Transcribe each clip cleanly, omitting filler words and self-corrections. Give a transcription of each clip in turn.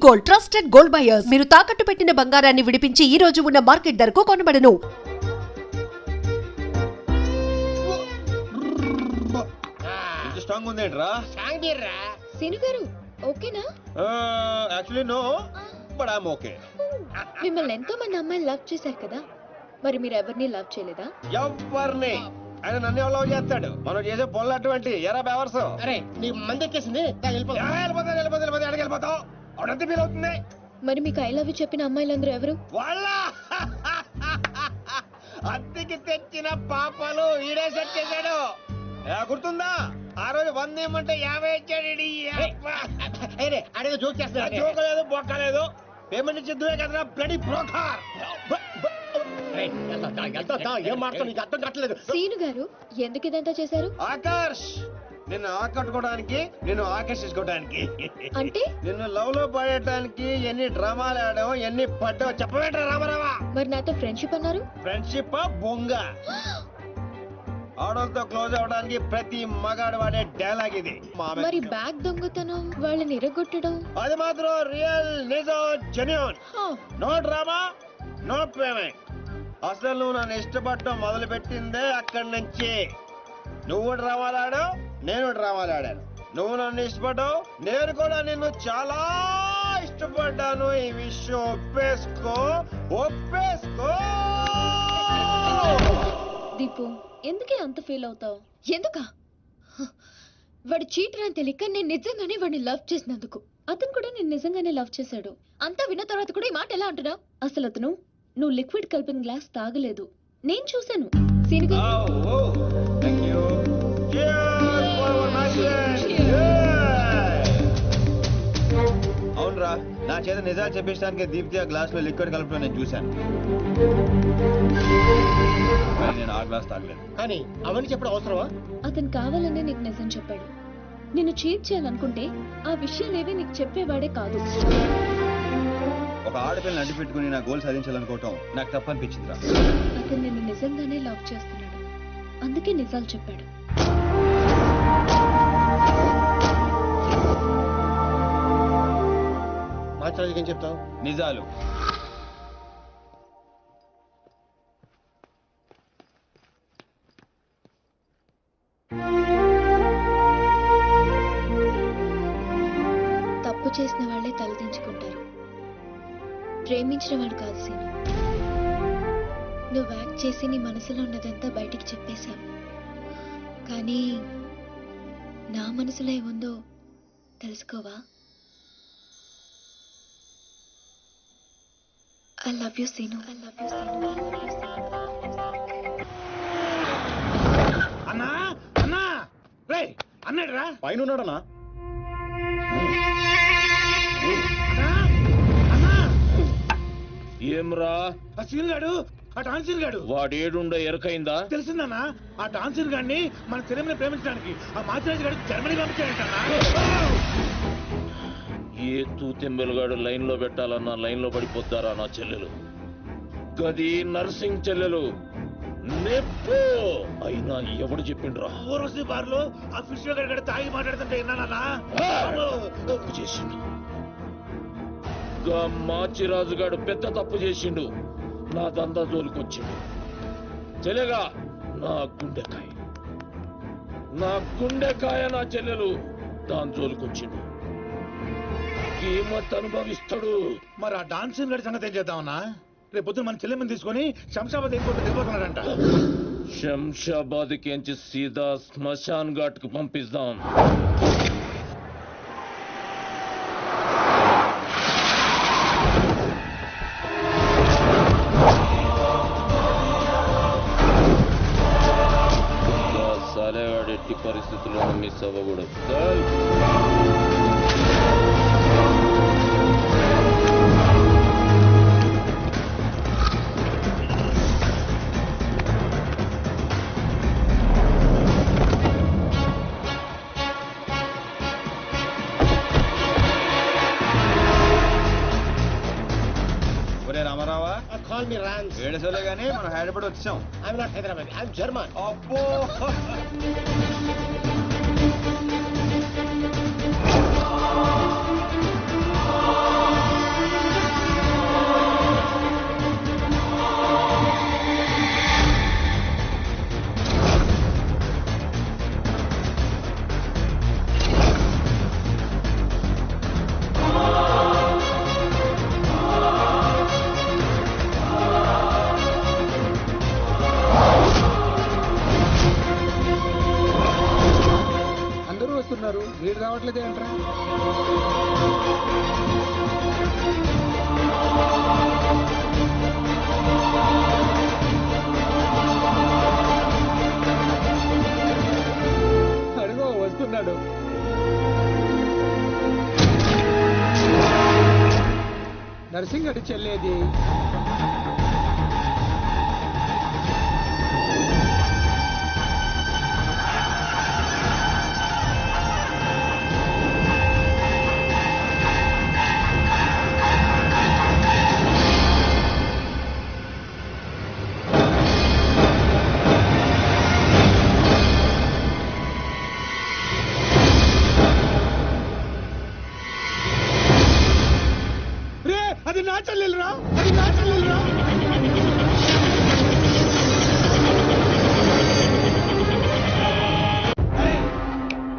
Gold, trusted gold buyers. మీరు తాకట్టు పెట్టిన బంగారాన్ని విడిపించి ఈ రోజు ఉన్న మార్కెట్ ధరకు కొనబడను. స్ట్రాంగ్ ఉందేంట్రా? సీను గారు ఓకేనా? Actually no, but I'm okay. మిమ్మల్ని ఎంతో మంది అమ్మాయిలు లవ్ చేశారు కదా, మరి మీరు ఎవరిని లవ్ చేయలేదా? ఎవరిని? ఆయన నన్ను ఎవరు లవ్ చేస్తాడు? మనం చేసే పొల్ల అటువంటి ఎరా బేవర్స్. అరే నీ మంది ఎక్కేసింది, వెళ్ళిపోతావు అవునంత ఫీల్ అవుతుంది. మరి మీకు ఐ లవ్ యూ చెప్పిన అమ్మాయిలందరూ ఎవరు? వాళ్ళ అద్దెకి తెచ్చిన పాపాలు ఈడే సెట్ చేశాడు. గుర్తుందా? ఆ రోజు 100 ఇమ్మంటే 50 ఇచ్చాడు. అడిగే జోక్ చేస్తా. జోకలేదు, బొక్కలేదు. పేమెంట్ ఇచ్చిద్దువే కదరా బ్లడీ బ్రోకర్. ఏం మాట్లాడు, నీకు అర్థం కావట్లేదు. సీను గారు ఎందుకు ఇదంతా చేశారు? ఆకర్ష్, నిన్ను ఆకట్టుకోవడానికి, నిన్ను ఆకర్షించుకోవడానికి, అంటే నిన్ను లవ్ లో పడేయడానికి ఎన్ని డ్రామాలు ఆడావు, ఎన్ని పడ్డావు చెప్పవేంట్రా రామారావా? మరి నాతో ఫ్రెండ్షిప్ అన్నారు. ఫ్రెండ్షిప్ బొంగ. ఆడోళ్ళతో క్లోజ్ అవడానికి ప్రతి మగాడు వాడే డైలాగ్ ఇది. మరి బ్యాగ్ దొంగతనం, వాళ్ళని ఇరగొట్టడం, అది మాత్రం రియల్, నిజం, genuine. No drama, no payment. అసలు నువ్వు నన్ను ఇష్టపడటం మొదలు పెట్టిందే అక్కడి నుంచి. నువ్వు డ్రామాలు ఆడావు, నేను డ్రామాలు ఆడాను. నువ్వు నన్ను ఇష్టపడ్డావు, నేను కూడా నిన్ను చాలా ఇష్టపడ్డాను. ఈ విషయం ఒప్పేసుకో, ఒప్పేసుకో. దీపు ఎందుకే అంత ఫీల్ అవుతావు? ఎందుకా? వాడు చీటర్ అని తెలియక నేను నిజంగానే వాడిని లవ్ చేసినందుకు. అతను కూడా నేను నిజంగానే లవ్ చేశాడు. అంతా విన్న తర్వాత కూడా ఈ మాట ఎలా అంటున్నావు? అసలు అతను నువ్వు లిక్విడ్ కలిపిన గ్లాస్ తాగలేదు, నేను చూశాను. సీనుగా అవునరా, నా చేత నిజాలు చెప్పించడానికి దీప్తి ఆ గ్లాస్ లో లిక్విడ్ కలపడం నేను చూశాను. నేను ఆ గ్లాస్ తాగలేదు. కానీ అవన్నీ చెప్పడం అవసరమా? అతను కావాలనే నీకు నిజం చెప్పాడు. నిన్ను చీట్ చేయాలనుకుంటే ఆ విషయాలేవి నీకు చెప్పేవాడే కాదు. ఒక ఆడపిల్లని అడ్డు పెట్టుకుని నా గోల్ సాధించాలనుకోవటం నాకు తప్పనిపించిందిరా. అతను నిన్ను నిజంగానే లవ్ చేస్తున్నాడు, అందుకే నిజాలు చెప్పాడు. మాట్లాడేది ఏం చెప్తావు? నిజాలు. తప్పు చేసిన వాళ్ళే తలదించుకుంటారు, ప్రేమించిన వాడు కాదు సీను. నువ్వు యాక్ట్ చేసి నీ మనసులో ఉన్నదంతా బయటికి చెప్పేశావు, కానీ నా మనసులో ఏముందో తెలుసుకోవా? I love you, Seenu. I love you, Seenu. అన్నా అన్నా రే అన్నాడురా, పైన ఉన్నాడనా? ఏమ్రా ఆ సీన్ గాడు, ఆ టాన్సీన్ గాడు వాడేడుండో ఎరకైందా? తెలిసిందన్నా, ఆ టాన్సీన్ గాడిని మన సినిమాని ప్రేమించడానికి ఆ మాచిరాజు గారు జర్మనీ పంపించాడంటన్నా. ఏ తూతెంబెలుగాడు లైన్ లో పెట్టాలన్నా లైన్ లో పడిపోతారా నా చెల్లెలు? గది నర్సింగ్ చెల్లెలు నెప్పు అయినా ఎవడు చెప్పిండ్రా? ఊర్వశి బార్లో ఆ ఫిష్ గారు తాగి మాట్లాడుతుంటే విన్నానన్నా. తప్పు చేసిండు. మాచిరాజుగాడు పెద్ద తప్పు చేసిండు, నా దందా జోలికొచ్చిండు. చెల్లెగా నా గుండెకాయ, నా గుండెకాయ నా చెల్లెలు దాని జోలికొచ్చిండు. కీమత్ అనుభవిస్తాడు. మరి ఆ డాన్సింగ్ గడి సంగతి ఏం చేద్దామన్నా? రేపు పొద్దున మన చెల్లెమ్మని తీసుకొని శంషాబాద్ ఎయిర్పోర్ట్ వెళ్ళిపోతున్నాడంట. శంషాబాద్ కించి సీదా శ్మశాన్ ఘాట్ కు పంపిస్తాం. సాలేగాడు ఎట్టి పరిస్థితుల్లో మిస్ అవ్వకూడదు. రామారావా, కాల్ మీ రాన్స్. ఏడుసోలే గానీ మనం హైదరాబాద్ వచ్చాం. I'm not Hyderabad, I'm German. అబ్బో, రావట్లేదు ఏంట్రా? అడుగో వస్తున్నాడు. నర్సింగ్ అడి చెల్లేది. అది నా చెల్లెలురా, అది నా చెల్లెలురా.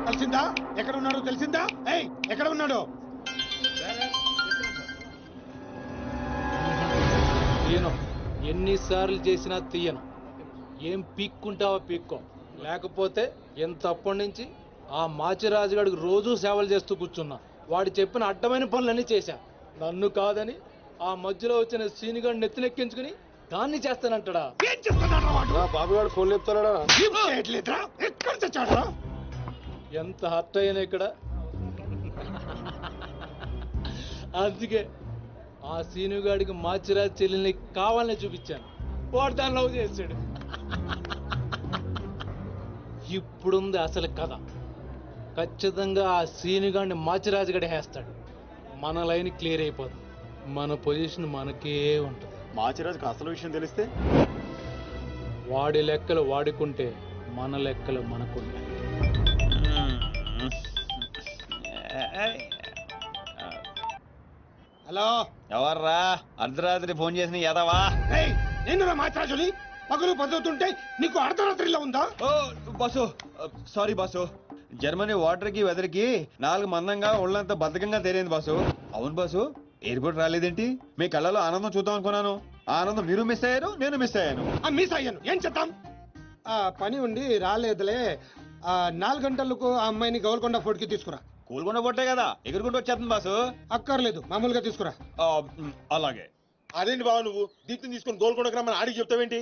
తెలిసిందా ఎక్కడ ఉన్నాడో? తెలిసిందా? ఎక్కడ ఉన్నాడో? తీయను, ఎన్నిసార్లు చేసినా తీయను. ఏం పీక్కుంటావో పీక్కో, లేకపోతే ఎంత అప్పటి నుంచి ఆ మాచిరాజుగాడికి రోజూ సేవలు చేస్తూ కూర్చున్నా. వాడు చెప్పిన అడ్డమైన పనులన్నీ చేశా. నన్ను కాదని ఆ మధ్యలో వచ్చిన సీనిగాడిని నెత్తినెక్కించుకుని దాన్ని చేస్తానంటాడా? ఏం చేస్తున్నాడు వాడు? బాబుగాడు ఫోన్ చెప్తాడా? ఏం చేయట్లేదురా? ఎక్కడ తెచ్చాడురా? ఎంత హర్ట్ అయ్యాను ఇక్కడ. అందుకే ఆ సీనుగాడికి మాచిరాజు చెల్లెల్ని కావాలని చూపించాను. వాడు దాన్ని లవ్ చేశాడు. ఇప్పుడుంది అసలు కథ. ఖచ్చితంగా ఆ సీనుగాడిని మాచిరాజు గడి వేస్తాడు. మన లైన్ క్లియర్ అయిపోతుంది. మన పొజిషన్ మనకే ఉంటుంది. మాచిరాజుకు అసలు విషయం తెలిస్తే వాడి లెక్కలు వాడుకుంటే మన లెక్కలు మనకుంటాయి. హలో, ఎవర్రా అర్ధరాత్రి ఫోన్ చేసిన యాదవా? నేను మాట్లాడుని పగులు పదువుతుంటే నీకు అర్ధరాత్రిలో ఉందా? ఓ boss, sorry boss. Germany water కి వెదర్ కి 4 మందంగా ఒళ్ళంతా బద్ధకంగా తేలింది బాసు. అవును బాసు, ఎయిర్పోర్ట్ రాలేదేంటి? మీ కళ్ళలో ఆనందం చూద్దాం అనుకున్నాను. ఆనందం మీరు మిస్ అయ్యారు, నేను మిస్ అయ్యాను. మిస్ అయ్యాను, ఏం చేద్దాం? పని ఉండి రాలేదులే. 4 గంటలకు ఆ అమ్మాయిని గౌల్కొండ ఫోర్ట్ కి తీసుకురా. కూలుకుండా పొట్టే కదా ఎగురుకుంటూ వచ్చేస్తుంది బాసు. అక్కర్లేదు, మామూలుగా తీసుకురా. అలాగే. అదేంటి బావ, నువ్వు దీప్తిని తీసుకొని గోల్కొండకు రమ్మని ఆడికి చెప్తావేంటి?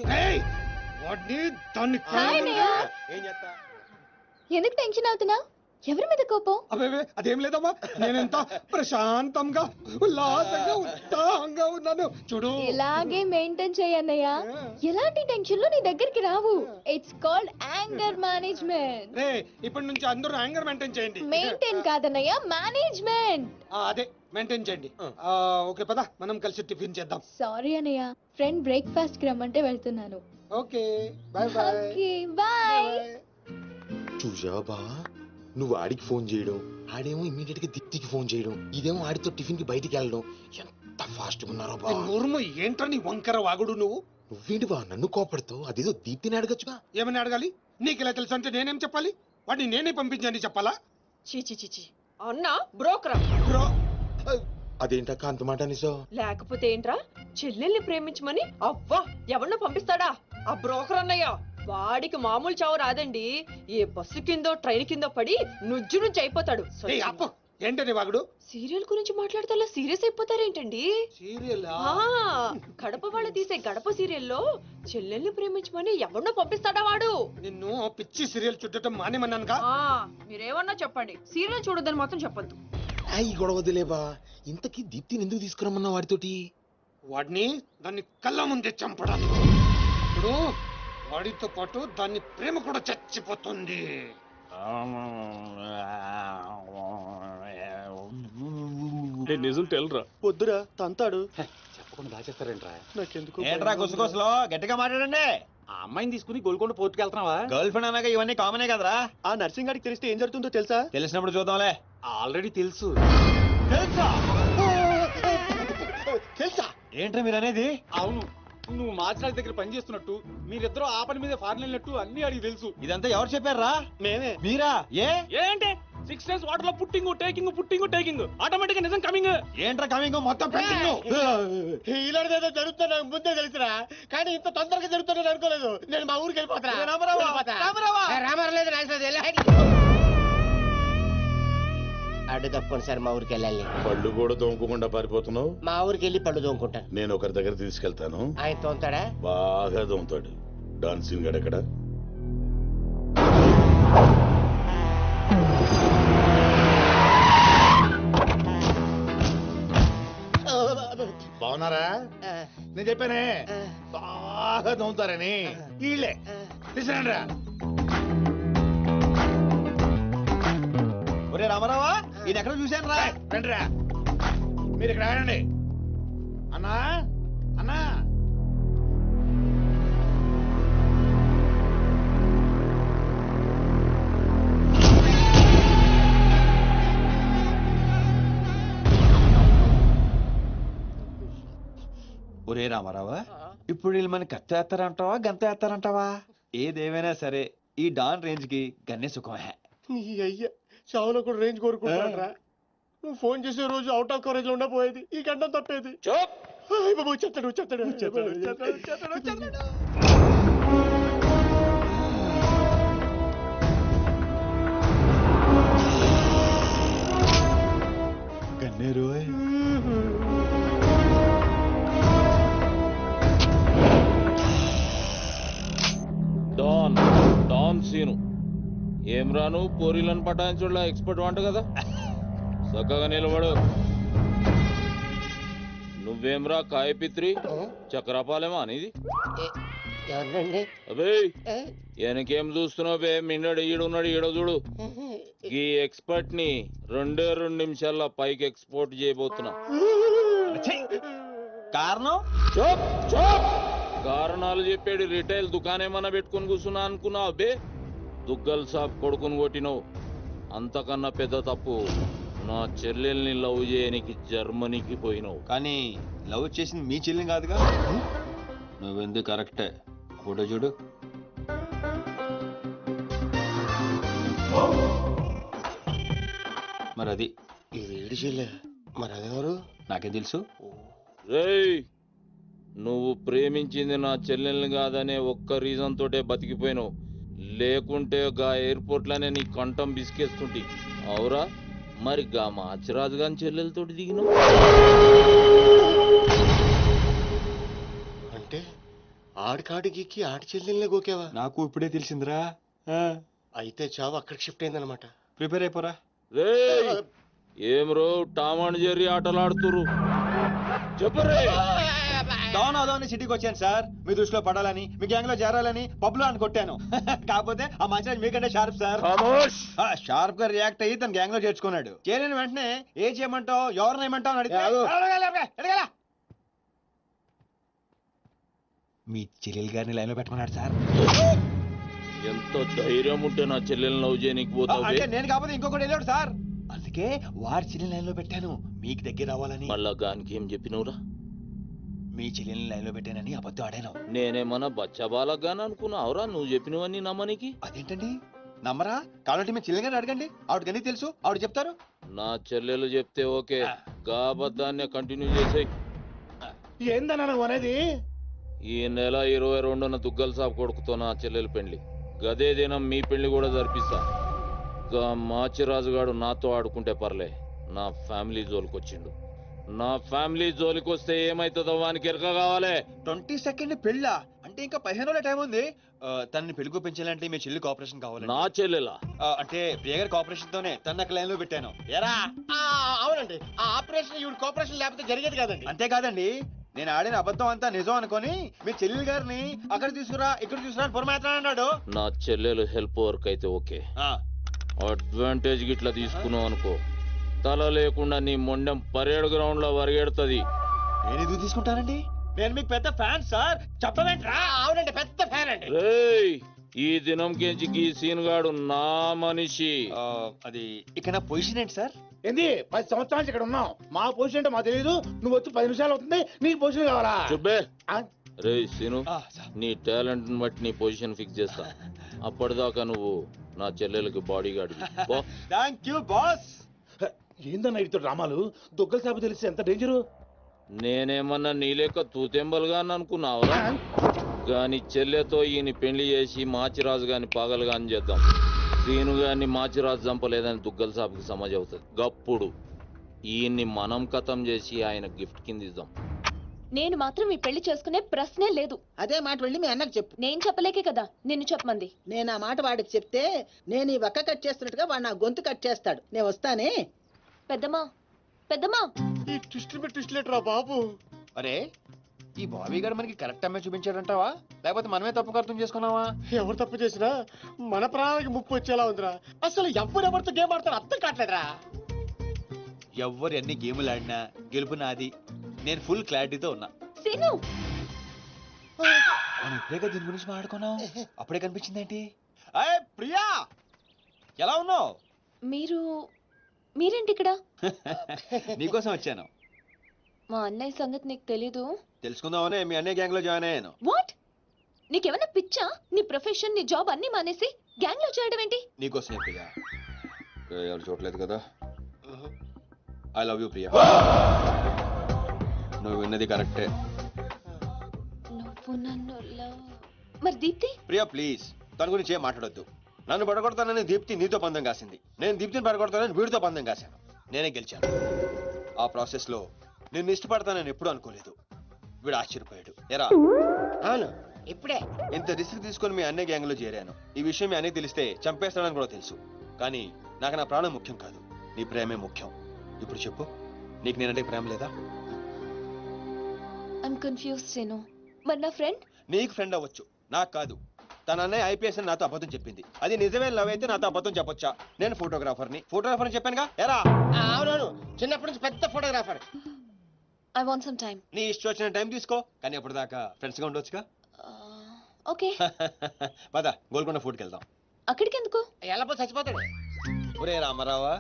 వాడిని దాన్ని హాయ్ అన్నయ్య. ఏం చేస్తా? ఎందుకు టెన్షన్ అవుతున్నా? ఎవరి మీద కోపం? అబ్బే అదేం లేదమ్మా, నేనెంత ప్రశాంతంగా ఉల్లాసంగా ఉత్సాహంగా ఉన్నాను చూడు. ఇలాగే మెయింటైన్ చేయన్నయ్య. ఎలాంటి టెన్షన్లు నీ దగ్గరికి రావు. It's called anger management. రే, ఇప్పటి నుంచి అందరూ యాంగర్ మెయింటైన్ చేయండి. మెయింటైన్ కాదన్నయ్య, మేనేజ్మెంట్. అదే మెయింటైన్ చేయండి. ఓకే పద, మనం కలిసి టిఫిన్ చేద్దాం. సారీ అన్నయ్య, ఫ్రెండ్ బ్రేక్ఫాస్ట్ కి రమ్మంటే వెళ్తున్నాను. Okay bye bye. Okay bye. చూసావా బా, నువ్వు ఆడికి ఫోన్ చేయడం, ఆడేమో ఇమ్మీడియట్ గా దీప్తికి ఫోన్ చేయడం, ఇదేమో ఆడితో టిఫిన్ కి బయటికి వెళ్ళడం. ఎంత ఫాస్ట్ గా ఉన్నారో బా. నోరుము ఏంట్రా నీ వంకర వాగుడు నువ్వు? నువ్వేంటి బా నన్ను కోపడతావు? అదేదో దీప్తిని అడగచ్చుగా. ఏమని అడగాలి? నీకు ఇలా తెలుసు అంటే నేనేం చెప్పాలి? వాడిని నేనే పంపించండి చెప్పాలా? చీచి అన్నా బ్రోకరా? బ్రో, అదేంటక్క అంత మాట నిజో? లేకపోతే ఏంట్రా, చెల్లెల్ని ప్రేమించమని అవ్వా ఎవరినో పంపిస్తాడా ఆ బ్రోకర్ అన్నయ్య? వాడికి మామూలు చావు రాదండి. ఏ బస్సు కిందో ట్రైన్ కిందో పడి నుజ్జు నుంచి అయిపోతాడు. ఏయ్ అప్పు, ఏంటని వాగుడు? సీరియల్ గురించి మాట్లాడితే అలా సీరియస్ అయిపోతారేంటండి? సీరియల్ కడప వాళ్ళు తీసే గడప సీరియల్లో చెల్లెల్ని ప్రేమించమని ఎవరినో పంపిస్తాడా వాడు? నిన్ను పిచ్చి సీరియల్ చుట్టడం మానేమన్నానుగా. మీరేమన్నా చెప్పండి, సీరియల్ చూడొద్దని మాత్రం చెప్పొద్దు. ఈ గొడవ వదిలేబా. ఇంతకీ దీప్తిని ఎందుకు తీసుకురమ్మన్నా వాడితోటి? వాడిని దాన్ని కళ్ళ ముందే చంపడానికి. ఇప్పుడు వాడితో పాటు దాన్ని ప్రేమ కూడా చచ్చిపోతుంది. నిజం తెలరా? వద్దురా తంతాడు. చెప్పకుండా దాచేస్తారేంట్రా? నాకెందుకు ఏంట్రా గుసగుసలో గట్టిగా మాట్లాడండి. ఆ అమ్మాయిని తీసుకుని గోల్కొండ పోర్టుకి వెళ్తున్నావా? గర్ల్ ఫ్రెండ్ అన్నాక ఇవన్నీ కామనే కదరా. ఆ నర్సింగ్ గారికి తెలిస్తే ఏం జరుగుతుందో తెలుసా? తెలిసినప్పుడు చూద్దాంలే. ఆల్రెడీ తెలుసు. తెలుసా? తెలుసా? ఏంట్రా మీరు అనేది? అవును, నువ్వు మాచిరాజు దగ్గర పని చేస్తున్నట్టు, మీరిద్దరూ ఆ పని మీద ఫారెన్ వెళ్ళినట్టు అన్ని అడిగి తెలుసు. ఇదంతా ఎవరు చెప్పారా? మేమే. మీరా? ఏంటి 6 days వాటర్ లో పుట్టింగ్ టేకింగ్ ఆటోమేటిక్ గా నిజం కమింగ్. ఏంట్రా కమింగ్ మొత్తం పెండింగ్? ఇలాంటిదేదో జరుగుతుంది నాకు ముందే తెలుసురా, కానీ ఇంత తొందరగా జరుగుతుందని అనుకోలేదు. నేను మా ఊరికి వెళ్ళిపోతా. ఏ, రామారావా? రామారావా? రామారావు లేదు రాజు. అడ్డు తప్పకుండా సార్ మా ఊరికి వెళ్ళాలి. పళ్ళు కూడా తోముకోకుండా పారిపోతున్నావు. మా ఊరికి వెళ్ళి పళ్ళు తోముకుంటాను. నేను ఒకరి దగ్గర తీసుకెళ్తాను. ఆయన తోముతాడా? బాగా తోముతాడు. డాన్సింగ్ గడెక్కడ? బాగున్నారా? నేను చెప్పానే బాగా తోముతారని. వీళ్ళే తీసుకురండిరా. ఒరే రామారావా, ఈయన ఎక్కడ చూశాను రా. రండిరా, మీరు ఇక్కడ ఆడండి. అన్నా అన్నా, ఒరే రామారావా, ఇప్పుడు వీళ్ళు మనకి కత్తి వేస్తారంటావా గంత వేస్తారంటావా? ఏదేమైనా సరే ఈ డాన్ రేంజ్ కి గన్నే సుఖమే. నీ అయ్యా చావులో కూడా రేంజ్ కోరుకుంటారా? నువ్వు ఫోన్ చేసే రోజు అవుట్ ఆఫ్ కవరేజ్ లో ఉండపోయేది, ఈ గంటం తప్పేది. చెత్తడు చెత్తడు చెత్తడు. గన్నేరు డాన్ డాన్ సీను ఏం రాను పోరీలను పటాయించుడులా ఎక్స్పర్ట్ వంట కదా. చక్కగా నిలబడు. నువ్వేమ్రా కాయపిత్రి చక్రపాలేమా అనేది? ఎవరండి? అబే వెనకేం చూస్తున్నావు బే? మిన్నడు ఈడున్నాడు, ఈడ చూడు. ఈ ఎక్స్పర్ట్ ని 2 నిమిషాల్లో పైకి ఎక్స్పోర్ట్ చేయబోతున్నా. కారణం కారణాలు చెప్పాడు. రిటైల్ దుకాణేమన్నా పెట్టుకుని కూర్చున్నా అనుకున్నావు బే? దుగ్గల్ సాబ్ కొడుకుని కొట్టినావు. అంతకన్నా పెద్ద తప్పు నా చెల్లెల్ని లవ్ చేయనికి జర్మనీకి పోయినావు. కానీ లవ్ చేసింది మీ చెల్లిని కాదుగా. నువ్వెందుకు కరెక్టే. ఫోటో చూడు. మరి అది ఈ వేడి చెల్లె, మరి అదెవరు? నాకేం తెలుసు. రేయ్, నువ్వు ప్రేమించింది నా చెల్లెల్ని కాదనే ఒక్క రీజన్ తోటే బతికిపోయినావు. లేకుంటే గా ఎయిర్పోర్ట్ లోనే నీ కంఠం బిసికేస్తుంటి. అవురా? మరి గా మాచిరాజు గాని చెల్లెలతోటి దిగినావు. అంటే ఆడికాడికి ఆడి చెల్లెల్ని గోకేవా? నాకు ఇప్పుడే తెలిసిందిరా. అయితే చావు అక్కడికి షిఫ్ట్ అయిందనమాట. ప్రిపేర్ అయిపోరా. రేయ్, ఏం రో టామ్ అండ్ జెర్రీ ఆటలాడుతురు? చెప్పరే. డాన్ అదోని సిటీకి వచ్చాను సార్, మీ దృష్టిలో పడాలని, మీ గ్యాంగ్ లో చేరాలని పబ్ లో అని కొట్టాను. కాకపోతే ఆ మంచి మీకంటే షార్ప్ సార్. షార్ప్ గా రియాక్ట్ అయ్యి తన గ్యాంగ్ లో చేర్చుకున్నాడు. చేరిన వెంటనే ఏం చేయమంటావు, ఎవరిని ఏమంటావు అని అడిగితే మీ చెల్లెలు గారిని లైన్ లో పెట్టమన్నాడు సార్. ఎంత ధైర్యం ఉంటే నా చెల్లెల్ని లవ్ చేయనికి పోతావు? అంటే నేను కాకపోతే ఇంకొకటి వెళ్ళాడు సార్, అందుకే వాడి చెల్లెలు లైన్ లో పెట్టాను మీకు దగ్గర రావాలని. మళ్ళా గానికి ఏం చెప్పినవురా? మీ చెల్లెల్ని లైన్ లో పెట్టానని అబద్ధం ఆడాను. నేనేమన్నా బచ్చబాలగాని అనుకున్నావురా నువ్వు చెప్పినవన్నీ నమ్మనికి? అదేంటండి నమ్మరా? కాబట్టి మీ చెల్లెలు గారిని అడగండి, ఆవిడకి అన్ని తెలుసు, ఆవిడ చెప్తారు. నా చెల్లెలు చెప్తే ఓకే, గా అబద్ధాన్ని కంటిన్యూ చేసేయి. ఏందన్నా నువ్వు అనేది? ఈ నెల 22న దుగ్గల్ సాబ్ కొడుకుతో నా చెల్లెలు పెళ్లి. గదే దినం మీ పెళ్లి కూడా జరిపిస్తా. గా మాచిరాజుగాడు నాతో ఆడుకుంటే పర్లే, నా ఫ్యామిలీ జోలికొచ్చిండు. నా ఫ్యామిలీ జోలికొస్తే ఏమైతుందో వానికి ఎరక కావాలి. 22 పెళ్ళా? అంటే ఇంకా 15 రోజుల టైం ఉంది. తనని పెళ్లి పెంచాలంటే మీ చెల్లి కోఆపరేషన్ కావాలి. నా చెల్లెలా? అంటే ప్రియ గారి కోఆపరేషన్ తోనే తన లైన్ లో పెట్టాను. ఎరా? అవునండి, ఆ ఆపరేషన్ ఈవిడ కోఆపరేషన్ లేకపోతే జరిగేది కాదండి. అంతేకాదండి, నేను ఆడిన అబద్ధం అంతా నిజం అనుకొని మీ చెల్లెలు గారిని అక్కడ తీసుకురా ఇక్కడ తీసుకురా అని పొరమాత్రం అన్నాడు. నా చెల్లెలు హెల్ప్ వర్క్ అయితే ఓకే, అడ్వాంటేజ్ గిట్లా తీసుకున్నావు అనుకో, తల లేకుండా నీ మొండెం పరేడ్ గ్రౌండ్ లో వరిగెడుతుంది. నేను ఎందుకు తీసుకుంటానండి? నేను మీకు పెద్ద ఫ్యాన్ సార్, చెప్పవేంట్రా? అవునండి, పెద్ద ఫ్యాన్ అండి. రేయ్, ఈ దినం కెంచి ఈ సీన్ గాడు నా మనిషి. అది ఇక నా పొజిషన్ ఏంటి సార్? ఏంది 10 సంవత్సరాలు ఇక్కడ ఉన్నాం, మా పొజిషన్ అంటే మాకు తెలియదు. నువ్వు వచ్చి 10 నిమిషాలు అవుతుంది, నీకు పొజిషన్ కావాలా? చుబ్బే. రేయ్ సీను, నీ టాలెంట్ బట్టి నీ పొజిషన్ ఫిక్స్ చేస్తా. అప్పటిదాకా నువ్వు నా చెల్లెలకి body guard. Thank you boss. ఏందన్నా ఇటు రామాలు, దుగ్గల సాబు తెలిసి ఎంత డేంజరు? నేనేమన్నా నీ లెక్క తూతెంబలుగా అనుకున్నావురా? గాని చెల్లెతో ఈయన పెళ్లి చేసి మాచిరాజు గాని పాగలుగా అని చేద్దాం. సీనుగాన్ని మాచిరాజు చంపలేదని దుగ్గల సాబుకి సమాజ్ అవుతుంది గప్పుడు ఈయన్ని మనం కథం చేసి ఆయన గిఫ్ట్ కింద ఇద్దాం. నేను మాత్రం ఈ పెళ్లి చేసుకునే ప్రశ్నే లేదు. అదే మాట వెళ్ళి మీ అన్నకు చెప్పు. నేను చెప్పలేకే కదా నిన్ను చెప్పమంది. నేను ఆ మాట వాడికి చెప్తే నేను ఈ వక్క కట్ చేస్తున్నట్టుగా వాడు నా గొంతు కట్ చేస్తాడు. నేను వస్తానే. పెద్దమ్మా పెద్దమ్మా ఈ ట్విస్ట్ లేటరా బాబు. అరే ఈ బాబీ గారు మనకి కరెక్ట్ అమ్మాయి చూపించాడంటావా లేకపోతే మనమే తప్పు అర్థం చేసుకున్నావా? ఎవరు తప్పు చేసినా మన ప్రాణానికి ముప్పు వచ్చేలా ఉందిరా. అసలు ఎవరెవరితో గేమ్ ఆడతారు అర్థం కావట్లేదురా. ఎవరు ఎన్ని గేములు ఆడినా గెలుపు నాది. నేను ఫుల్ క్లారిటీతో ఉన్నా. సీను మనం ఇప్పుడే దీని గురించి మాట్లాడుకున్నాం, అప్పుడే కనిపించిందేంటి? అయ్ ప్రియా ఎలా ఉన్నావు? మీరేంటి ఇక్కడ? నీకోసం వచ్చాను. మా అన్నయ్య సంగతి నీకు తెలీదు. తెలుసుకుందామనే మీ అన్నయ్య గ్యాంగ్ లో జాయిన్ అయ్యాను. వాట్? నీకేమైనా పిచ్చా? నీ ప్రొఫెషన్ నీ జాబ్ అన్ని మానేసి గ్యాంగ్ లో చేయడం ఏంటి? నీకోసమే ప్రియా. ఎవరు చూడలేదు కదా. I love you Priya. నువ్వు విన్నది కరెక్టే. నువ్వు నన్ను మరి దీప్తి? ప్రియా ప్లీజ్ తన గురించి ఏం మాట్లాడొద్దు. నన్ను పడగొడతానని దీప్తి నీతో పందెం కాసింది. నేను దీప్తిని పడగొడతానని వీడితో పందెం కాశాను. నేనే గెలిచాను. ఆ ప్రాసెస్ లో నిన్ను ఇష్టపడతానని ఎప్పుడు అనుకోలేదు. వీడు ఆశ్చర్యపోయాడు. ఎరా? అవును ఇప్పుడే ఇంత రిస్క్ తీసుకొని మీ అన్నయ్య గ్యాంగ్ లో చేరాను. ఈ విషయం మీ అన్నయ్య తెలిస్తే చంపేస్తాడని కూడా తెలుసు. కానీ నాకు నా ప్రాణం ముఖ్యం కాదు, నీ ప్రేమే ముఖ్యం. ఇప్పుడు చెప్పు, నీకు నేనంటే ప్రేమ లేదా? I'm confused Seenu. మరి నా ఫ్రెండ్? నీకు ఫ్రెండ్ అవ్వచ్చు, నాకు కాదు. తన అన్నయ్య ఐపీఎస్ అని నాతో అబద్ధం చెప్పింది. అది నిజమే లవ్ అయితే నాతో అబద్ధం చెప్పొచ్చా? నేను ఫోటోగ్రాఫర్ని చెప్పానుగా. ఎరా? అవునవును చిన్నప్పటి నుంచి పెద్ద photographer. I want some time. నీ ఇష్టం వచ్చిన టైం తీసుకో, కానీ అప్పటిదాకా ఫ్రెండ్స్ గా ఉండొచ్చుగా. ఓకే పద గోల్కొండ ఫోర్ట్కి వెళ్దాం. అక్కడికి ఎందుకు? ఎలా చచ్చిపోతాడు. ఒరే రామారావా,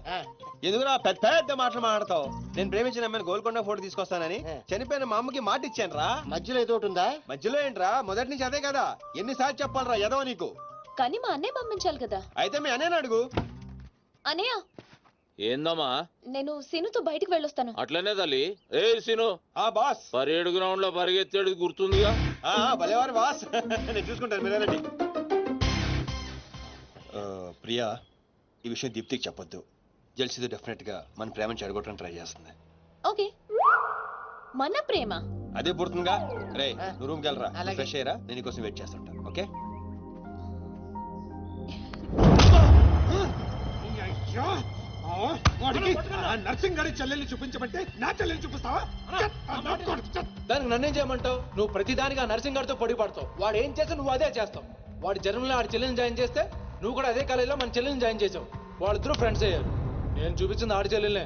ఎందుకురా పెద్ద పెద్ద మాటలు మాట్లాడతావు? నేను ప్రేమించిన అమ్మాయిని గోల్కొండ ఫోటో తీసుకొస్తానని చనిపోయిన మా అమ్మకి మాట ఇచ్చాను రా. మధ్యలో ఏదో ఒకటి ఉందా? మధ్యలో ఏంట్రా, మొదటి నుంచి అదే కదా. ఎన్నిసార్లు చెప్పాలరా ఎదవ నీకు? కానీ మా అన్నయ్య పంపించాలి కదా. అయితే మీ అన్నయ్యని అడుగు. అన్నయ్య ఏందమ్మా? నేను సీనుతో బయటికి వెళ్ళొస్తాను. అట్లనే తల్లి. ఏ సీను, ఆ బాస్ పరేడు గ్రౌండ్ లో పరిగెత్తేది గుర్తుందిగా? భలేవారు బాస్. నేను చూసుకుంటాను, మీరేనండి. ప్రియా, ఈ విషయం దీప్తికి చెప్పొద్దు. జెల్సీతో డెఫినెట్ గా మన ప్రేమను చెడగొట్టడానికి ట్రై చేస్తుంది. ఓకే మన ప్రేమ అదే పుడుతుందిగా. రే నువ్వు రూమ్కి వెళ్ళరా, ఫ్రెష్ అయ్యరా, నేను నీకోసం వెయిట్ చేస్తుంటా. ఓకే? వాడికి నర్సింగ్ గారి చెల్లెల్ని చూపించమంటే నా చెల్లెల్ని చూపిస్తావా? దానికి నన్నేం చేయమంటావు? నువ్వు ప్రతిదానికి ఆ నర్సింగ్ గారితో పొడి పడతావు. వాడు ఏం చేస్తే నువ్వు అదే చేస్తావు. వాడి జన్మలో ఆడి చెల్లెని జాయిన్ చేస్తే నువ్వు కూడా అదే కాలేజీలో మన చెల్లెని జాయిన్ చేసావు. వాళ్ళిద్దరూ ఫ్రెండ్స్ అయ్యారు. నేను చూపించింది ఆడి చెల్లెలనే.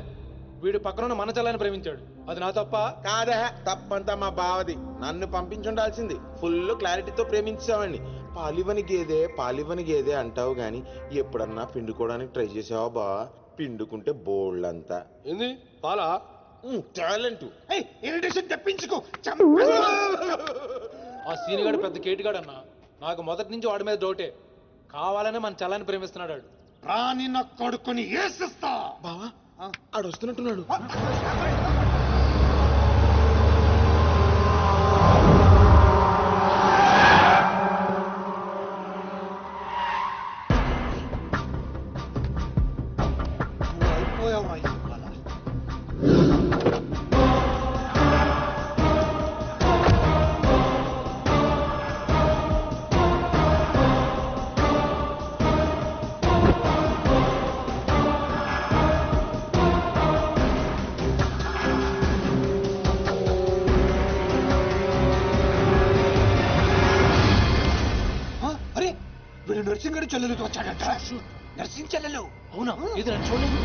వీడు పక్కన మన చెల్లెని ప్రేమించాడు. అది నా తప్ప కాదా? తప్పంతా మా బావది. నన్ను పంపించుండాల్సింది. ఫుల్ క్లారిటీతో ప్రేమించావండి. పాలివని గేదే అంటావు గాని ఎప్పుడన్నా పిండుకోవడానికి ట్రై చేసావా బా? పిండుకుంటే బోల్డ్ అంతా. ఏంది పాలా? టాలెంట్. ఇరిటేషన్ తెప్పించుకో. ఆ సీనిగాడు పెద్ద కేటుగాడు అన్న. నాకు మొదటి నుంచి వాడి మీద డౌటే. కావాలనే మన చల్లని ప్రేమిస్తున్నాడు. రాని నా కొడుకుని ఏసిస్తా. బావా ఆడు వస్తున్నట్టున్నాడు. నర్సింగ్ గారి చెల్లెలతో వచ్చాడట. నర్సింగ్ చెల్లెలు? అవునా? ఇది నన్ను చూడలేదు.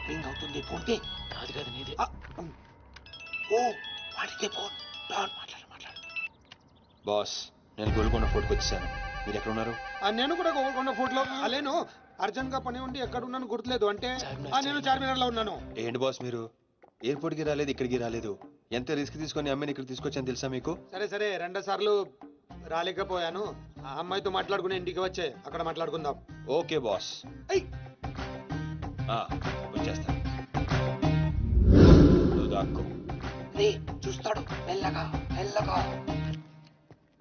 రింగ్ అవుతుంది. ఫోన్పే కాదు నీదే. ఓ వాడితే ఫోన్. మాట్లాడు. బాస్, నేను గోల్కొండ ఫోర్ట్కి వచ్చేసాను. మీరు ఎక్కడ ఉన్నారు? నేను కూడా గోల్కొండ ఫోర్ట్ లో. అలేను అర్జెంట్ గా పని ఉండి ఎక్కడ ఉన్నాను గుర్తులేదు. అంటే నేను చార్మినార్ లో ఉన్నాను. ఏంటి బాస్ మీరు ఎయిర్పోర్ట్ కి రాలేదు, ఇక్కడికి రాలేదు? ఎంత రిస్క్ తీసుకొని అమ్మాయిని ఇక్కడ తీసుకొచ్చాను తెలుసా మీకు? సరే 2 సార్లు రాలేకపోయాను. ఆ అమ్మాయితో మాట్లాడుకుని ఇంటికి వచ్చే అక్కడ మాట్లాడుకుందాం. ఓకే బాస్, వచ్చేస్తా. నువ్వు దాక్కో. కానీ చూస్తాడు మెల్లగా మెల్లగా.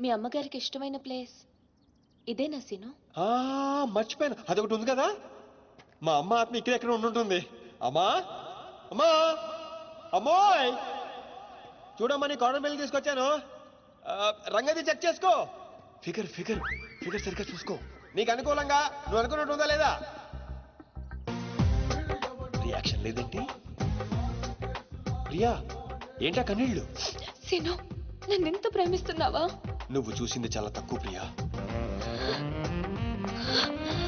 మీ అమ్మగారికి ఇష్టమైన ప్లేస్ ఇదేనా సీను? మర్చిపోయాను, అదొకటి ఉంది కదా. మా అమ్మ ఆత్మ ఇక్కడెక్కడ ఉండుంటుంది. అమ్మా అమ్మా అమ్మోయ్, చూడమ్మా నీ కాటన్ బిల్ తీసుకొచ్చాను. రంగది చెక్ చేసుకో. ఫిగర్ ఫిగర్ ఫిగర్ సరిగ్గా చూసుకో. నీకు అనుకూలంగా నువ్వు అనుకున్నట్టు ఉందా లేదా? రియాక్షన్ లేదేంటి? ప్రియా, ఏంటా కన్నీళ్ళు? సీను, నన్ను ఎంత ప్రేమిస్తున్నావా? నువ్వు చూసింది చాలా తక్కువ ప్రియా.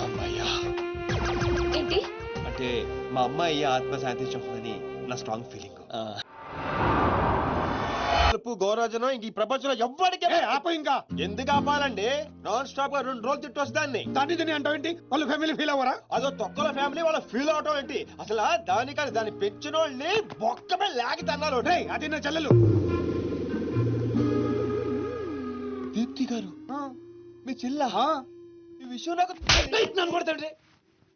అమ్మాయ్యా ఏంటి అంటే మా అమ్మాయి ఆత్మ శాంతించని నా స్ట్రాంగ్ ఫీలింగ్. గౌరాజనం ఇంక ఈ ప్రపంచంలో ఎవ్వడికి ఆప. ఇంకా ఎందుకు ఆపాలండి? నాన్ స్టాప్ గా 2 రోజులు తిట్టు వస్తాన్ని. దాన్ని తిని అంటావేంటి? వాళ్ళ ఫ్యామిలీ ఫీల్ అవ్వరా? అదో తొక్కల ఫ్యామిలీ వాళ్ళ ఫీల్ అవటం ఏంటి? అసలు దానికని దాన్ని పెంచిన వాళ్ళని బొక్కమే లాగి తన్నారు. అది నా చెల్లెలు దీప్తి గారు. మీ చెల్ల ఈ విషయం నాకు నన్ను కొడతాండి.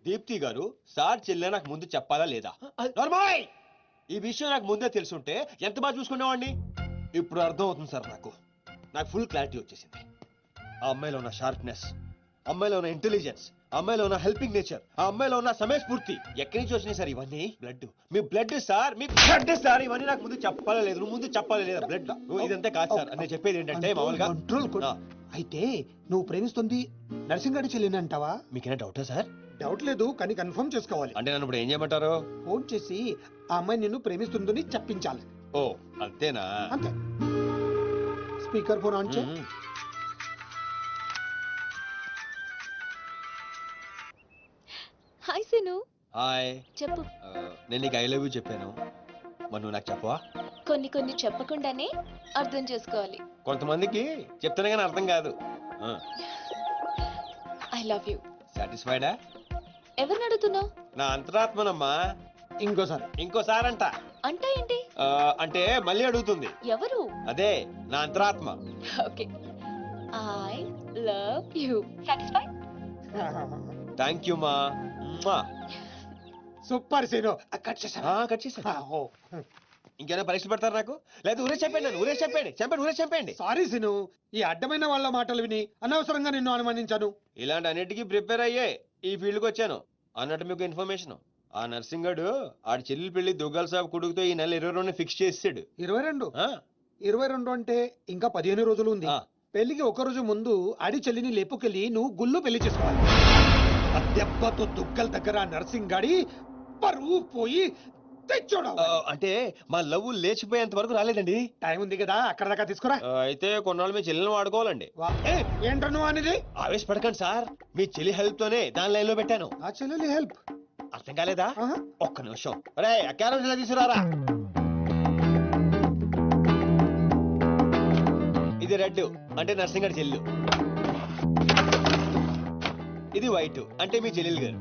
దీప్తి గారు సార్ చెల్లె నాకు ముందు చెప్పాలా లేదా? నార్మల్, ఈ విషయం నాకు ముందే తెలుసుంటే ఎంత బాగా చూసుకునేవాడిని. ఇప్పుడు అర్థం అవుతుంది సార్. నాకు ఫుల్ క్లారిటీ వచ్చేసింది. ఆ అమ్మాయిలో ఉన్న షార్ప్నెస్, అమ్మాయిలో ఉన్న ఇంటెలిజెన్స్, అమ్మాయిలో ఉన్న హెల్పింగ్ నేచర్, ఆ అమ్మాయిలో ఉన్న సమయస్ఫూర్తి ఎక్కడి నుంచి వచ్చినాయి సార్ ఇవన్నీ? బ్లడ్, మీ బ్లడ్ సార్, మీ బ్లడ్ సార్. ఇవన్నీ నాకు ముందు చెప్పాలా లేదు? నువ్వు ముందు చెప్పాలా లేదా? బ్లడ్ ఇదంతా కాదు సార్. నేను చెప్పేది ఏంటంటే మామూలుగా అయితే నువ్వు ప్రేమిస్తుంది నర్సింగాడి చెల్లిని అంటావా? మీకేనా డౌటా సార్? డౌట్ లేదు, కానీ కన్ఫర్మ్ చేసుకోవాలి. అంటే నన్ను ఇప్పుడు ఏం చేయమంటారు? ఫోన్ చేసి ఆ అమ్మాయి నిన్ను ప్రేమిస్తుందని చెప్పించాలి. ఓ అంతేనా? అంతే. స్పీకర్ ఫోన్ ఆన్ చేయి. హాయ్ సీను. హాయ్. చెప్పు. నేను నీకు ఐ లవ్ యూ చెప్పాను, మరి నువ్వు నాకు చెప్పవా? కొన్ని చెప్పకుండానే అర్థం చేసుకోవాలి. కొంతమందికి చెప్తానే కానీ అర్థం కాదు. I love you. సాటిస్ఫైడా? ఎవరిని అడుగుతున్నావు? నా అంతరాత్మనమ్మా. ఇంకోసారి అంట. అంటే ఏంటి? అంటే మళ్ళీ అడుగుతుంది. ఎవరు? అదే నా అంతరాత్మ. Okay. I love you. Satisfy? Thank you మా. Super scene. కట్ చేసా. ఇంకేమైనా పరీక్షలు పెడతారు నాకు? లేదు ఊరే చెప్పండి. ఊరే చెప్పండి. సారీ సీను, ఈ అడ్డమైన వాళ్ళ మాటలు విని అనవసరంగా నిన్ను అనుమానించాను. ఇలాంటి అన్నిటికీ ప్రిపేర్ అయ్యే ఈ ఫీల్డ్కి వచ్చాను. అన్నట్టు మీకు ఇన్ఫర్మేషన్, ఆ నర్సింగడు ఆడి చెల్లెలు పెళ్లి దుగ్గల సాబ్ కొడుకుతో ఈ నెల 22 ఫిక్స్ చేసాడు. 22 అంటే ఇంకా 15 రోజులు ఉంది. పెళ్లికి ఒక రోజు ముందు ఆడి చెల్లిని లేపుకెళ్ళి నువ్వు గుళ్ళు పెళ్లి చేసుకోవాలి. ఆ దెబ్బతో దుగ్గల దగ్గర నర్సింగ్ గాడి పరువు పోయి తెచ్చోడు. అంటే మా లవ్ లేచిపోయేంత వరకు రాలేదండి. టైం ఉంది కదా, అక్కడ దాకా తీసుకురా. అయితే కొన్నాళ్ళు మీ చెల్లెలను వాడుకోవాలండి. ఏంటను అనేది? ఆవేశపడకండి సార్, మీ చెల్లి హెల్ప్ తోనే దాని లైన్ లో పెట్టాను. ఆ చెల్లెలి హెల్ప్ అర్థం కాలేదా? ఒక్క నిమిషం. రే క్యారెట్ ఇలా తీసుకురారా. ఇది రెడ్ అంటే నర్సింగడి చెల్లు, ఇది వైట్ అంటే మీ చెల్లెలు గారు.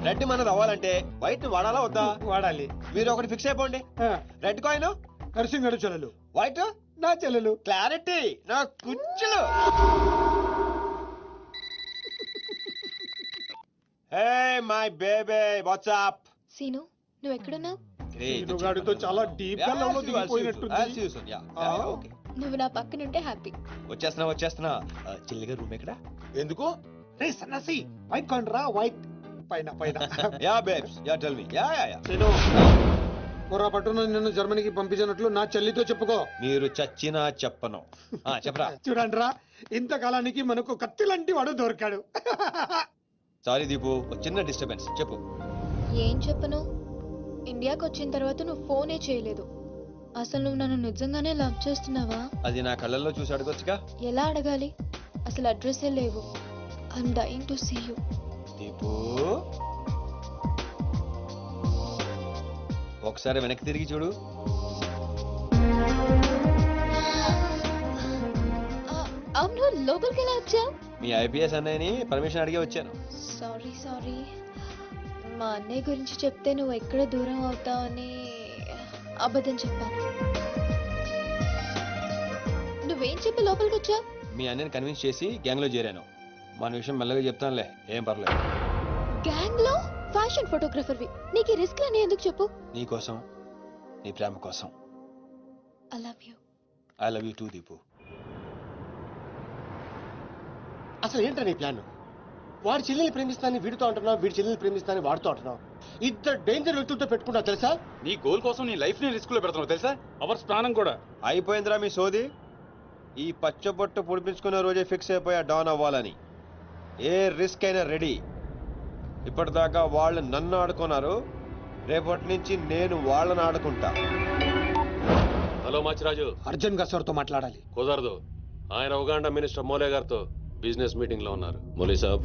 రెడ్ మనది అవ్వాలంటే వైట్ వాడాలా వద్దా? వాడాలి. మీరు ఒకటి ఫిక్స్ అయిపోండి. రెడ్ కాయిన్ నర్సింగడు చెల్లెలు, వైట్ నా చెల్లెలు. క్లారిటీ నా కుచ్చులు. Hey my baby, what's up? Seenu, నువ్వు ఎక్కడున్నావు? గాడితో చాలా డీప్ గా లవ్ లో దిగిపోయినట్టుంది. నువ్వు నా పక్కనుంటే హ్యాపీ. వచ్చేస్తున్నా. చెల్లిగా రూమ్ ఎక్కడ? ఎందుకు? రే సన్నసి, వైట్ కాయిన్ రా. వైట్ పైన. Yeah babes, yeah tell me. Yeah. Seenu, పొరపాటున నిన్ను జర్మనీకి పంపించినట్లు నా చెల్లితో చెప్పుకో. మీరు చచ్చినా చెప్పను. చెప్పరా. చూడండి రా, ఇంతకాలానికి మనకు కత్తి లాంటి వాడు దొరికాడు. సారీ దీపు, చిన్న డిస్టర్బెన్స్. చెప్పు. ఏం చెప్పను? ఇండియాకి వచ్చిన తర్వాత నువ్వు ఫోనే చేయలేదు. అసలు నువ్వు నన్ను నిజంగానే లవ్ చేస్తున్నావా? అది నా కళ్ళల్లో చూసి అడగొచ్చుగా. ఎలా అడగాలి? అసలు అడ్రస్సే లేవు. I'm dying to see you. Deepu, ఒకసారి వెనక్కి తిరిగి చూడు. అవును, లోపలికి ఎలా వచ్చావు? మీ ఐపీఎస్ అన్నయ్యని పర్మిషన్ అడిగి వచ్చాను. సారీ. మా అన్నయ్య గురించి చెప్తే నువ్వు ఎక్కడ దూరం అవుతావని అబద్ధం చెప్పాను. నువ్వేం చెప్పి లోపలికి వచ్చావు? మీ అన్నయ్యని కన్విన్స్ చేసి గ్యాంగ్ లో చేరాను. మన విషయం మెల్లగా చెప్తానులే, ఏం పర్లేదు. గ్యాంగ్ లో ఫ్యాషన్ ఫోటోగ్రఫర్వి, నీకు రిస్క్ అని ఎందుకు చెప్పు? నీకోసం, నీ ప్రేమ కోసం. I love you. I love you two Deepu. అసలు ఏంటో నీ ప్లాన్? వాడి చెల్లెల్ని ప్రేమిస్తానని వీడితో అంటున్నావు, వీడి చెల్లెల్ని ప్రేమిస్తానని వాడితో అంటున్నావు. ఇద్దరు డేంజర్ వ్యక్తులతో పెట్టుకున్నావు తెలుసా? నీ గోల్ కోసం నీ లైఫ్ ని రిస్క్ లో పెడుతున్నావు తెలుసా? అవర్స్ ప్రాణం కూడా. అయిపోయిందిరా మీ సోది. ఈ పచ్చబొట్టు పొడిపించుకునే రోజే ఫిక్స్ అయిపోయా డాన్ అవ్వాలని. ఏ రిస్క్ అయినా రెడీ. ఇప్పటిదాకా వాళ్ళు నన్ను ఆడుకున్నారు, రేపటి నుంచి నేను వాళ్ళని ఆడుకుంటా. హలో మాచిరాజు, అర్జున్ గారితో మాట్లాడాలి. కుదరదు. ఆయన ఉగాండా మినిస్టర్ మోలే గారితో బిజినెస్ మీటింగ్ లో ఉన్నారు. మోలీ సాబ్,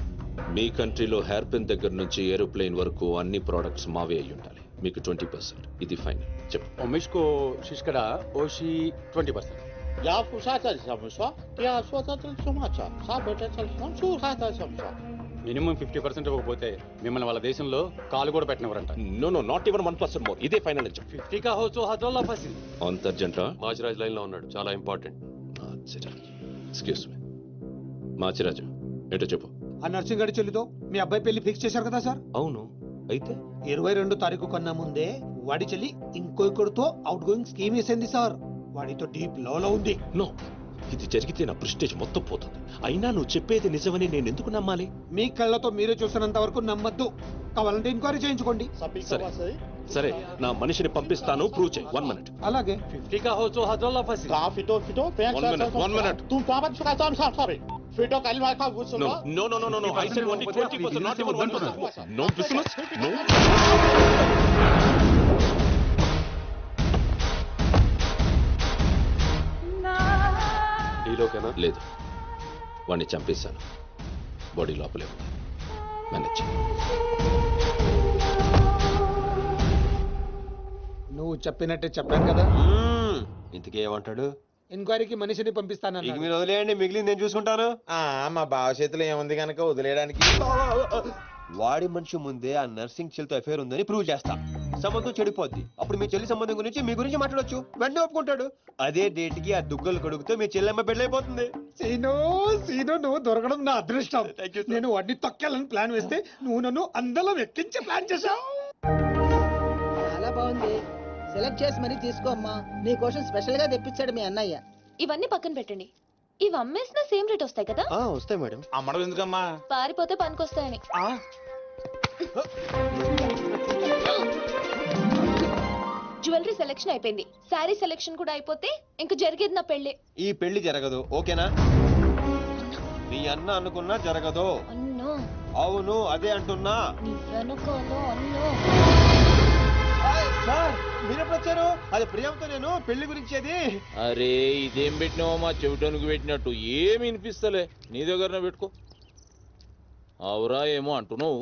మీ కంట్రీలో హెయిర్ పిన్ దగ్గర నుంచి ఏరోప్లేన్ వరకు అన్ని ప్రోడక్ట్స్ మావే అయి ఉండాలి. మీకు 20%. ఇది ఫైనల్. చెప్పు. ఒమిష్కో శిష్కడ ఓషి 20%. మినిమం 50% ఇవ్వకపోతే మిమ్మల్ని వాళ్ళ దేశంలో కాలు కూడా పెట్టినవరంట. No no, not even 1% more. ఇదే ఫైనల్ అని చెప్పు. 50 కా హో తో హజోల్లా ఫసి. అంత అర్జెంట్? మాచిరాజ్ లైన్ లో ఉన్నాడు, చాలా ఇంపార్టెంట్. Excuse me. మాచిరాజు, ఏంటో చెప్పు. ఆ నర్సింగ్ గారి చెల్లితో మీ అబ్బాయి పెళ్లి ఫిక్స్ చేశారు కదా సార్? అవును. అయితే 22 తారీఖు కన్నా ముందే వాడి చెల్లి ఇంకొకరితో అవుట్ గోయింగ్ స్కీమ్ వేసింది సార్. వాడితో డీప్ లో ఉంది. నో, ఇది జరిగితే నా ప్రెస్టేజ్ మొత్తం పోతుంది. అయినా నువ్వు చెప్పేది నిజమని నేను ఎందుకు నమ్మాలి? మీ కళ్ళతో మీరే చూసినంత వరకు నమ్మద్దు. కావాలంటే ఎంక్వైరీ చేయించుకోండి. సరే సరే, నా మనిషిని పంపిస్తాను, ప్రూవ్ చేయి. 1 minute. అలాగే. 50 కా హో తో హజోల్లా ఫసి. 1 minute. No. I said only 20%, not even 1%. No business. No. డీలోకేనా? లేదు, వాడిని చంపేశాను. బాడీ లోపలే ఉంది. మేనేజ్. నువ్వు చెప్పినట్టే చెప్పాను కదా. ఇంతకీ ఏమంటాడు? ఎంక్వైరీకి మనిషిని పంపిస్తాను. ఇక మీరు వదిలేయండి, మిగిలింది నేను చూసుకుంటాను. మా బావ చేతిలో ఏముంది కనుక వదిలేయడానికి. వాడి మనిషి ముందే ఆ నర్సింగ్ చెల్లితో అఫేర్ ఉందని ప్రూవ్ చేస్తా. సంబంధం చెడిపోద్ది. అప్పుడు మీ చెల్లి సంబంధం గురించి మీ గురించి మాట్లాడొచ్చు. వెంటనే ఒప్పుకుంటాడు. అదే డేట్ కి ఆ దుగ్గలు కొడుకుతో మీ చెల్లెమ్మ పెళ్ళైపోతుంది. సీను నువ్వు దొరకడం నా అదృష్టం. నేను వాడిని తొక్కాలని ప్లాన్ వేస్తే నువ్వు నన్ను అందరం ఎక్కించే ప్లాన్ చేశావు. చాలా బాగుంది. సెలెక్ట్ చేసి మరీ తీసుకో అమ్మా. నీ కోసం స్పెషల్ గా తెప్పించాడు మీ అన్నయ్య. ఇవన్నీ పక్కన పెట్టండి. ఇవి అమ్మేసిన సేమ్ రేట్ వస్తాయి కదా? వస్తాయి మేడం. అమ్మడం ఎందుకమ్మా? పారిపోతే పనికొస్తాయని. జ్యువెలరీ సెలెక్షన్ అయిపోయింది. శారీ సెలెక్షన్ కూడా అయిపోతే ఇంక జరిగేది నా పెళ్లి. ఈ పెళ్లి జరగదు, ఓకేనా? నీ అన్న అనుకున్నా జరగదు. అన్నో. అవును, అదే అంటున్నా. నీ వెనకాల అన్నో. సార్ మీరెప్పుడు వచ్చారు? అది ప్రియాంతో నేను పెళ్లి గురించి. అది అరే, ఇదేం పెట్టినావో మా చెవిటానికి పెట్టినట్టు ఏమి వినిపిస్తలే. నీ దగ్గరనే పెట్టుకో. అవురా ఏమో అంటున్నావు.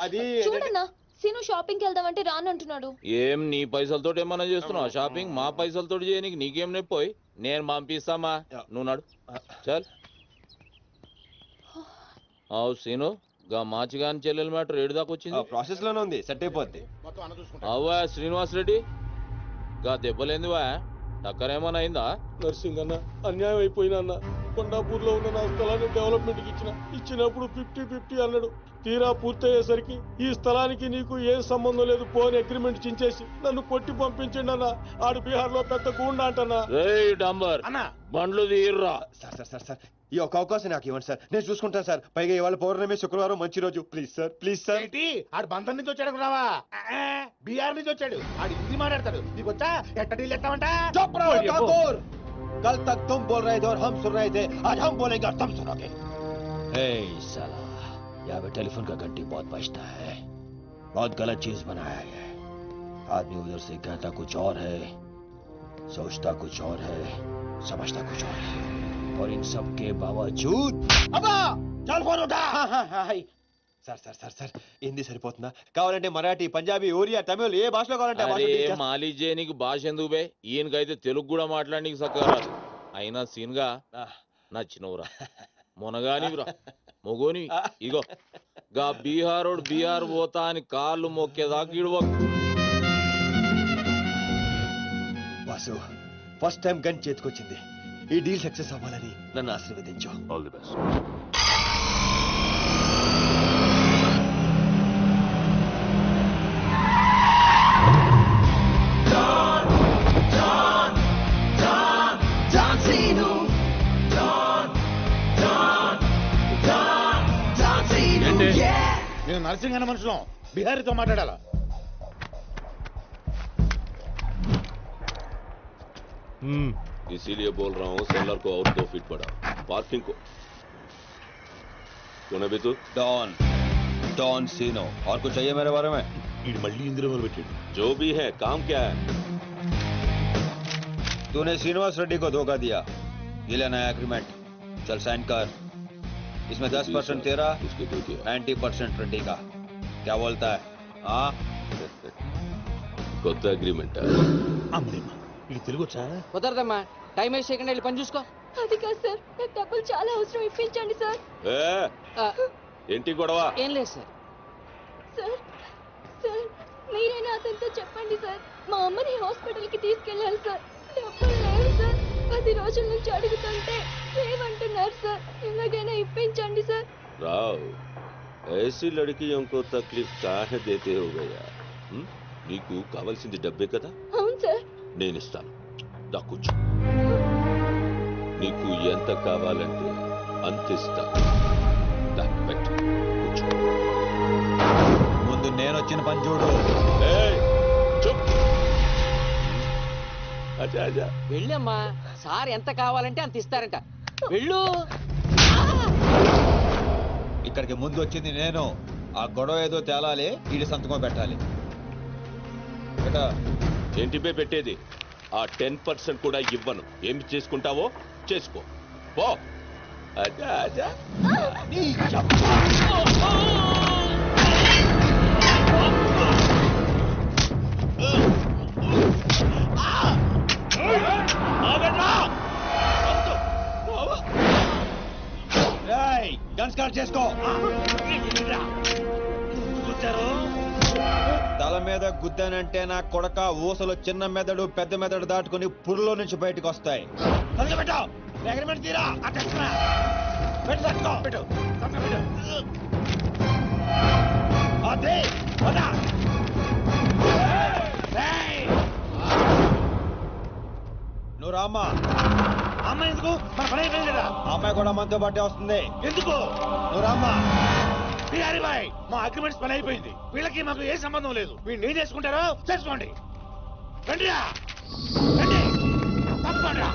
అది చూడన్నా, సీను షాపింగ్కి వెళ్దామంటే రానంటున్నాడు. ఏం నీ పైసలతో ఏమన్నా చేస్తున్నావు షాపింగ్? మా పైసలతో చేయనికి నీకేం నొప్పోయి? నేను పంపిస్తామా, నువ్వు నాడు. చల్. అవు సీను, గా మాచిగాని చెల్లెల మ్యాటర్ ఏడు దాకా వచ్చింది. ప్రాసెస్ లోనే ఉంది, సెట్ అయిపోద్ది. అవా శ్రీనివాస్ రెడ్డి, గా దెబ్బలేందివా? టక్కరేమన్నా అయిందా? నర్సింగ్ అన్న, అన్యాయం అయిపోయినా అన్న. కొండాపూర్ లో ఉన్న నా స్థలాన్ని డెవలప్మెంట్ కి ఇచ్చినప్పుడు 50-50 అన్నాడు. తీరా పూర్తయ్యేసరికి ఈ స్థలానికి నీకు ఏ సంబంధం లేదు పోని అగ్రిమెంట్ చించేసి నన్ను కొట్టి పంపించండి అన్న. ఆడు బీహార్ లో పెద్ద గూండా అంటన్నా. డాంబర్ బండ్లు తీర్రా. సార్ ఈ ఒక అవకాశం నాకు ఇవ్వండి సార్, నేను చూసుకుంటాను సార్. పైగా ఇవాళ పౌర్ణమి, శుక్రవారం మంచి రోజు. Please sir. ఆడు బంధం నుంచి వచ్చాడు రావా? బీహార్ నుంచి వచ్చాడు. ఆడు హిందీ మాట్లాడతాడు. నీకు వచ్చా? ఎట్ట డీల్ ఎత్తామంట? कल तक तुम बोल रहे थे और हम सुन रहे थे, आज हम बोलेंगे और तुम सुनोगे. साला, यहाँ पे टेलीफोन का घंटी बहुत बजता है. बहुत गलत चीज बनाया है. आदमी उधर से कहता कुछ और है, सोचता कुछ और है, समझता कुछ और है. और इन सब के बावजूद अबा चल फोन उठा. సార్ హిందీ సరిపోతుందా? కావాలంటే మరాఠీ, పంజాబీ, ఒరియా, తమిళ్, ఏ భాషలో కావాలంటే. మాలిజే నీకు భాష ఎందుకు బే? ఈయనకైతే తెలుగు కూడా మాట్లాడనీకి సక్కరా. అయినా సీన్గా నచ్చినవురా, మొనగానివిరా, మొగోని. ఇగో గా బీహార్ పోతా అని కాళ్ళు మొక్కేదాకా ఇడవకు. వాసు, ఫస్ట్ టైం గన్ చేతికొచ్చింది. ఈ డీల్ సక్సెస్ అవ్వాలని నన్ను ఆశీర్వదించు. All the best. మేము నర్సింగ్ అన్న మనుషులం బిహారీతో మాట్లాడాలా इसीलिए बोल रहा हूँ सेलर को और 2 फीट बढ़ा पार्किंग को कौन है तू डॉन सीनो और कुछ चाहिए मेरे बारे में मल्ली इंद्र जो भी है काम क्या है तूने श्रीनिवास रेड्डी को धोखा दिया ये लेना है एग्रीमेंट चल साइन कर इसमें 10% तेरा 90% रेड्डी का क्या बोलता है हाँ కొత్త అగ్రిమెంట్ ఇది తెలుగు వచ్చా కుదరదమ్మా టైం వేస్ట్ చేయకుండా వెళ్ళి పని చూసుకో అది కాదు సార్ నాకు డబ్బులు చాలా అవసరం ఇప్పించండి సార్ ఏంటి గొడవ ఏం లేదు సార్ సార్ సార్ మీరైనా అతనితో చెప్పండి సార్ మా అమ్మని హాస్పిటల్కి తీసుకెళ్ళాలి సార్ డబ్బులు లేవు సార్ 10 రోజుల నుంచి అడుగుతుంటే లేవంటున్నారు సార్ ఎలాగైనా ఇప్పించండి సార్ राव ऐसी लड़कियों को तकलीफ काहे देते हो गया నీకు కావాల్సింది డబ్బే కదా అవును సార్ నేను ఇస్తాను దా కూర్చో నీకు ఎంత కావాలంటే అంత ఇస్తా దా పెట్టు కూర్చో ముందు నేను వచ్చిన పని చూడు చూప్ అచ్చా అచ్చా వెళ్ళమ్మా సార్ ఎంత కావాలంటే అంత ఇస్తారంట వెళ్ళు ఇక్కడికి ముందు వచ్చింది నేను ఆ గొడవ ఏదో తేలాలి వీడి సంతకం పెట్టాలి ఏంటి పే పెట్టేది ఆ 10% కూడా ఇవ్వను ఏమి చేసుకుంటావో చేసుకో పో అచ్చా అచ్చా గన్ స్టార్ట్ చేసుకో తల మీద గుద్దానంటే నా కొడక ఊసలు చిన్న మెదడు పెద్ద మెదడు దాటుకుని పురులో నుంచి బయటకు వస్తాయి నువ్వు రామ్మా అమ్మాయి ఎందుకు మన పని అయిపోయింది కదా అమ్మాయి కూడా మనతో పాటే వస్తుంది ఎందుకు నువ్వు రామ్మా బిహారీ బాయ్ మా అగ్రిమెంట్స్ పని అయిపోయింది వీళ్ళకి మాకు ఏ సంబంధం లేదు వీళ్ళు ఏం చేసుకుంటారో చేసుకోండి రండిరా రండి తప్పకుండా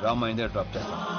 రామ్మా ఇందే డ్రాప్ చేస్తాను